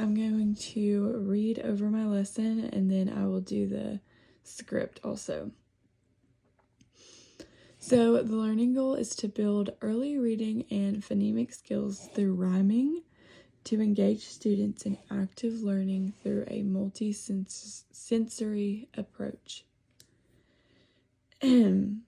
I'm going to read over my lesson and then I will do the script also. So the learning goal is to build early reading and phonemic skills through rhyming, to engage students in active learning through a multi-sensory approach. The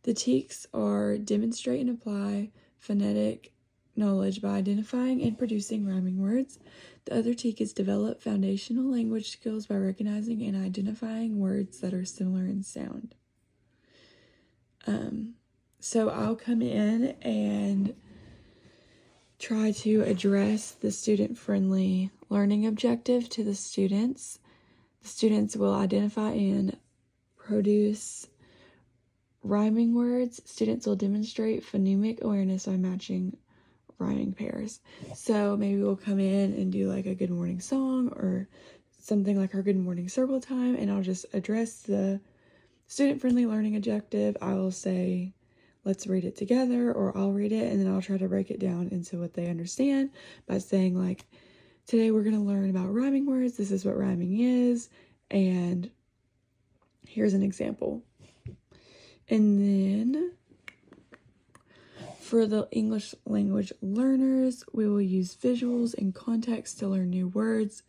TEKS are demonstrate and apply phonetic knowledge by identifying and producing rhyming words. The other TEK is develop foundational language skills by recognizing and identifying words that are similar in sound. So I'll come in and try to address the student-friendly learning objective to the students. The students will identify and produce rhyming words. Students will demonstrate phonemic awareness by matching rhyming pairs. So maybe we'll come in and do like a good morning song or something like our good morning circle time, and I'll just address the student-friendly learning objective. I will say, let's read it together, or I'll read it, and then I'll try to break it down into what they understand by saying like, today we're going to learn about rhyming words. This is what rhyming is, and here's an example. And then for the English language learners, we will use visuals and context to learn new words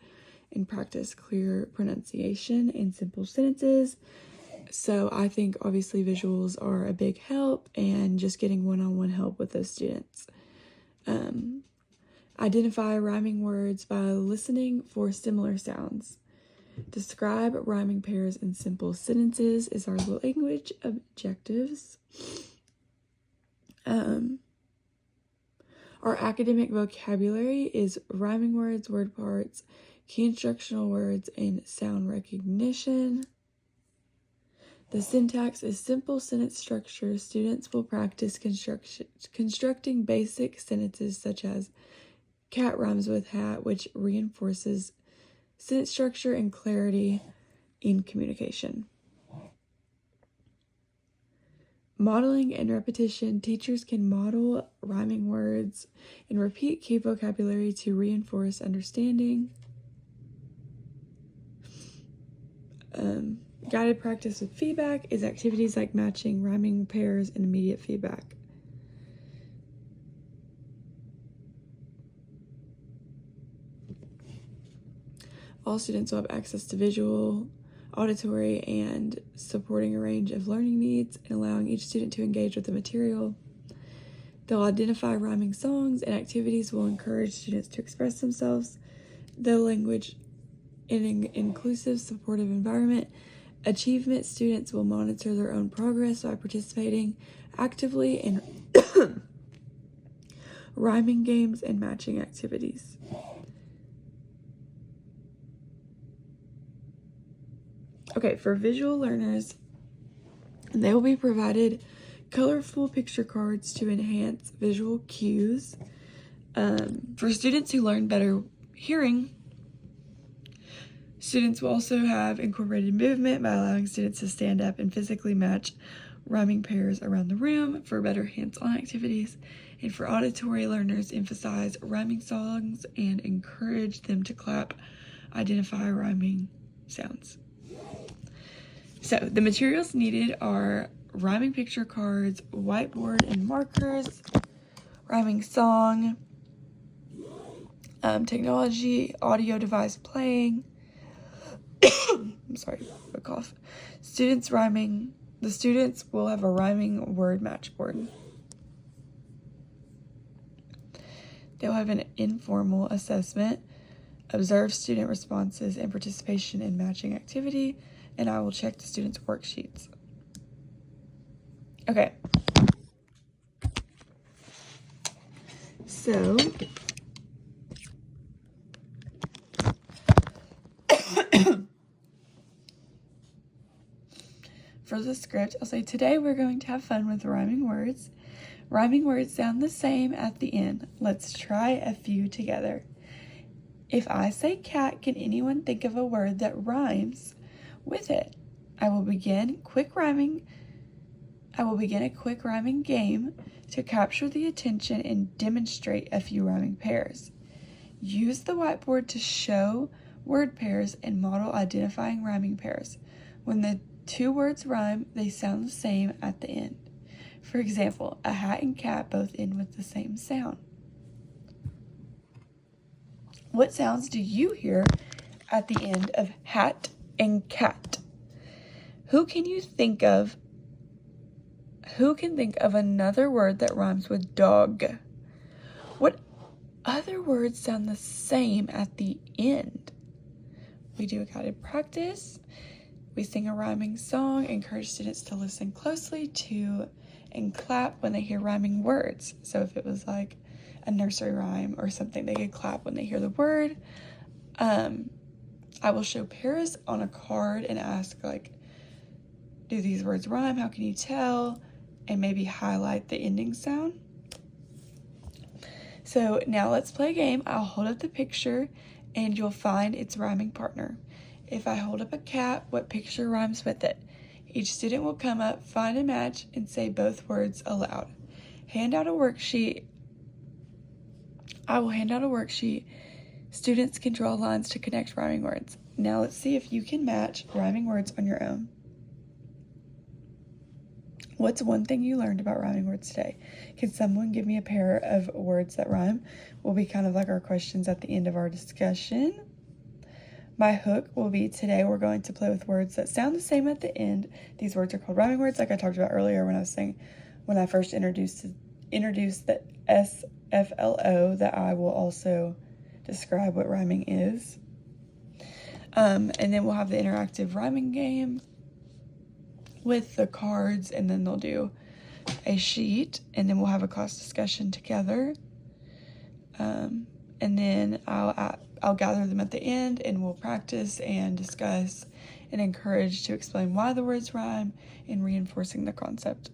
and practice clear pronunciation in simple sentences. So I think obviously visuals are a big help, and just getting one-on-one help with those students. Identify rhyming words by listening for similar sounds. Describe rhyming pairs in simple sentences is our language objectives. Our academic vocabulary is rhyming words, word parts, key instructional words, and sound recognition. The syntax is simple sentence structure. Students will practice constructing basic sentences such as cat rhymes with hat, which reinforces sentence structure and clarity in communication. Modeling and repetition. Teachers can model rhyming words and repeat key vocabulary to reinforce understanding. Guided practice with feedback is activities like matching rhyming pairs and immediate feedback. All students will have access to visual, auditory, and supporting a range of learning needs, and allowing each student to engage with the material. They'll identify rhyming songs, and activities will encourage students to express themselves. The language in an inclusive, supportive environment. Achievement. Students will monitor their own progress by participating actively in rhyming games and matching activities. Okay, for visual learners, they will be provided colorful picture cards to enhance visual cues. For students who learn better hearing, students will also have incorporated movement by allowing students to stand up and physically match rhyming pairs around the room for better hands-on activities. And for auditory learners, emphasize rhyming songs and encourage them to clap, identify rhyming sounds. So the materials needed are rhyming picture cards, whiteboard and markers, rhyming song, technology, audio device playing. I'm sorry, a cough. The students will have a rhyming word matchboard. They'll have an informal assessment, observe student responses and participation in matching activity, and I will check the students' worksheets. Okay. So, for the script, I'll say, today we're going to have fun with rhyming words. Rhyming words sound the same at the end. Let's try a few together. If I say cat, can anyone think of a word that rhymes with it? I will begin a quick rhyming game to capture the attention and demonstrate a few rhyming pairs. Use the whiteboard to show word pairs and model identifying rhyming pairs. When the two words rhyme, they sound the same at the end. For example, a hat and cat both end with the same sound. What sounds do you hear at the end of hat and cat? Who can think of another word that rhymes with dog? What other words sound the same at the end? We do a guided practice. We sing a rhyming song, encourage students to listen closely to and clap when they hear rhyming words. So if it was like a nursery rhyme or something, they could clap when they hear the word. I will show pairs on a card and ask, like, do these words rhyme? How can you tell? And maybe highlight the ending sound. So now let's play a game. I'll hold up the picture and you'll find its rhyming partner. If I hold up a cat, what picture rhymes with it? Each student will come up, find a match, and say both words aloud. Hand out a worksheet. I will hand out a worksheet. Students can draw lines to connect rhyming words. Now let's see if you can match rhyming words on your own. What's one thing you learned about rhyming words today? Can someone give me a pair of words that rhyme? Will be kind of like our questions at the end of our discussion. My hook will be, today we're going to play with words that sound the same at the end. These words are called rhyming words, like I talked about earlier when I first introduced the SFLO, that I will also describe what rhyming is. And then we'll have the interactive rhyming game with the cards, and then they'll do a sheet, and then we'll have a class discussion together. And then I'll gather them at the end, and we'll practice and discuss and encourage to explain why the words rhyme and reinforcing the concept.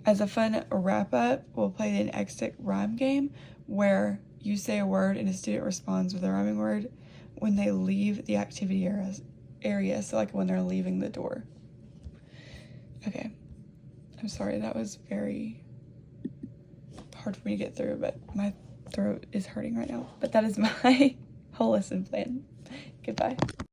As a fun wrap-up, we'll play an exit rhyme game where you say a word and a student responds with a rhyming word when they leave the activity area, so like when they're leaving the door. Okay, I'm sorry, that was very hard for me to get through, but my throat is hurting right now. But that is my whole lesson plan. Goodbye.